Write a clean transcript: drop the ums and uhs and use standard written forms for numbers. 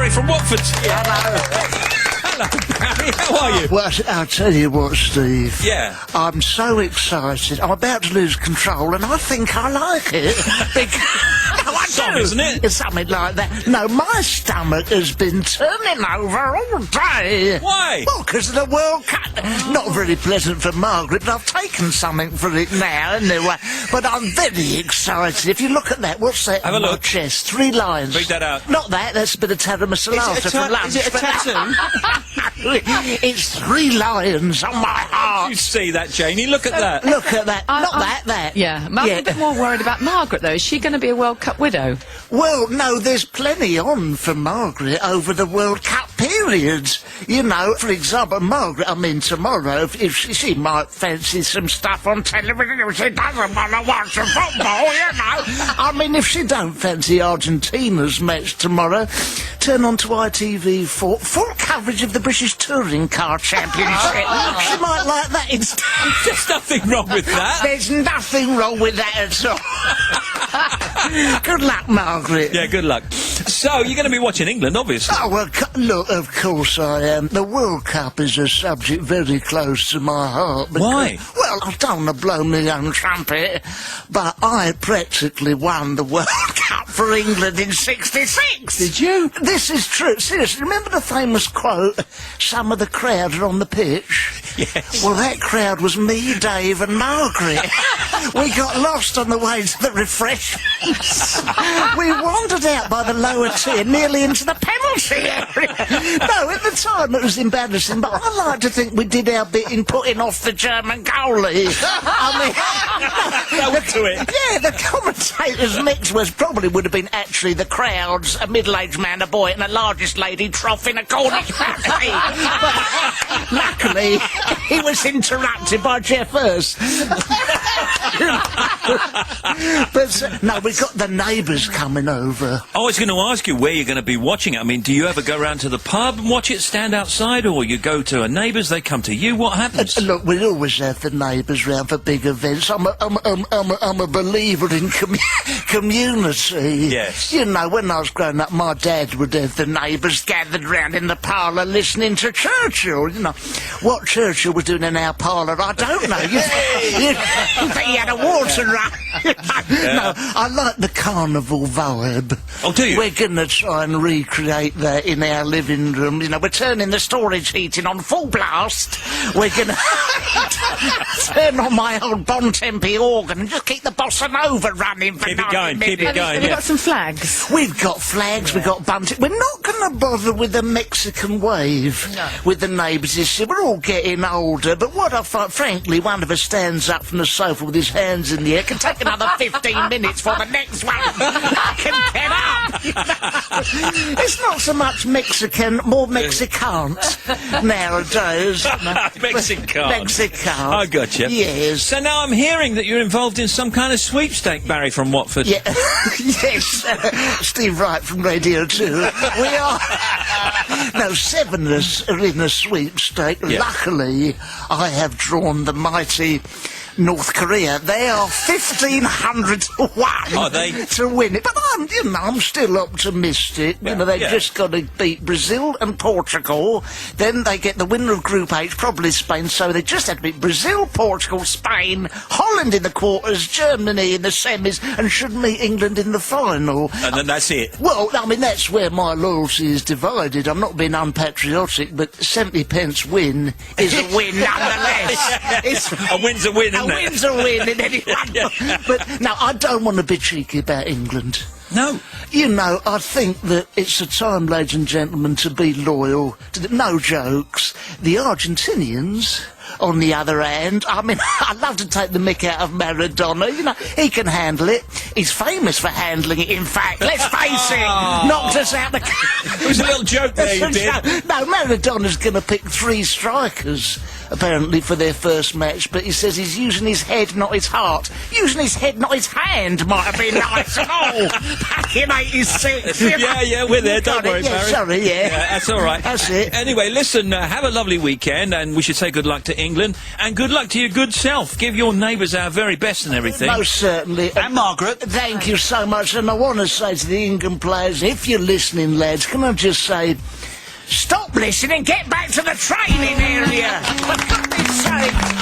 Barry from Watford. Hello. Hello, Barry. How are you? Well, I'll tell you what, Steve. Yeah. I'm so excited. I'm about to lose control, and I think I like it. Song, isn't it? It's something like that. No, my stomach has been turning over all day. Why? Well, because of the World Cup. Not very pleasant for Margaret, but I've taken something for it now, anyway. But I'm very excited. If you look at that, what's that Have on a my look. chest? 3 lines. Read that out. Not that, that's a bit of tiramisu for lunch. Is it a tattoo? It's 3 lions on my heart. You see that, Janie? Look at that. Look at that. Not that. Yeah, I'm a bit more worried about Margaret, though. Is she going to be a World Cup widow? Well, no, there's plenty on for Margaret over the World Cup period. You know, for example, Margaret, tomorrow, if she might fancy some stuff on television, if she doesn't want to watch the football, you know. If she don't fancy Argentina's match tomorrow, turn on to ITV4, full coverage of the British Touring Car Championship. She might like that instead. There's nothing wrong with that. There's nothing wrong with that at all. Good luck, Margaret. Yeah, good luck. So, you're going to be watching England, obviously. Oh, well, look, of course I am. The World Cup is a subject very close to my heart. Why? Well, I don't want to blow my own trumpet, but I practically won the World Cup for England in '66. Did you? This is true. Seriously, remember the famous quote, some of the crowd are on the pitch? Yes. Well, that crowd was me, Dave and Margaret. We got lost on the way to the refreshments. We wandered out by the lower tier, nearly into the penalty area. No, at the time it was embarrassing, but I like to think we did our bit in putting off the German goalie. That would do it. Yeah, the commentator's mix probably would have been actually the crowds, a middle-aged man, a boy, and the largest lady troughing a Cornish pasty. But luckily, he was interrupted by Jeff Hurst. But no, we've got the neighbours coming over. I was going to ask you where you're going to be watching it. Do you ever go round to the pub and watch it, stand outside, or you go to a neighbour's, they come to you? What happens? Look, we always have the neighbours round for big events. I'm a believer in community. Yes. You know, when I was growing up, my dad would have the neighbours gathered round in the parlour listening to Churchill. You know, what Churchill was doing in our parlour, I don't know. You think he had a water run? No, I like the carnival vibe. Oh, do you? We're going to try and recreate that in our living room. You know, we're turning the storage heating on full blast. We're going to turn on my old Bon Tempi organ and just keep the bossa nova running for 90 minutes. Keep it going. Have you got some flags? We've got flags, we've got bunting. We're not going to bother with the Mexican wave with the neighbours this year. We're all getting older, but what I find, frankly, one of us stands up from the sofa with his hands in the air, can take another 15 minutes for the next one. Can get up. It's not so much Mexican, more Mexicans nowadays. Mexican. I gotcha. Yes. So now I'm hearing that you're involved in some kind of sweepstake, Barry from Watford. Yeah. Yes. Steve Wright from Radio 2. We are. No, 7 of us are in a sweepstake. Yeah. Luckily, I have drawn the mighty North Korea. They are 1,500 to 1 Are they? to win it. But I'm still optimistic. Yeah. You know, they've just got to beat Brazil and Portugal. Then they get the winner of Group H, probably Spain. So they just have to beat Brazil, Portugal, Spain, Holland in the quarters, Germany in the semis, and should meet England in the final. And then that's it. Well, that's where my loyalty is divided. I'm not being unpatriotic, but 70 pence win is a win nonetheless. A win's a win, isn't it? A win's a win in any one. But no, I don't want to be cheeky about England. No. You know, I think that it's a time, ladies and gentlemen, to be loyal to no jokes. The Argentinians, on the other hand, I love to take the mick out of Maradona. You know, he can handle it. He's famous for handling it, in fact. Let's face it. Knocked us out the... It was a little joke there you did. No, Maradona's going to pick 3 strikers apparently, for their first match, but he says he's using his head, not his heart. Using his head, not his hand, might have been nice and all. Back in 86. Yeah, we're there, don't worry, Yeah, Barry. sorry, yeah. That's all right. That's it. Anyway, listen, have a lovely weekend, and we should say good luck to England, and good luck to your good self. Give your neighbours our very best and everything. Most certainly. And Margaret. Thank you so much, and I want to say to the England players, if you're listening, lads, can I just say, stop listening, get back to the training area. For goodness sake.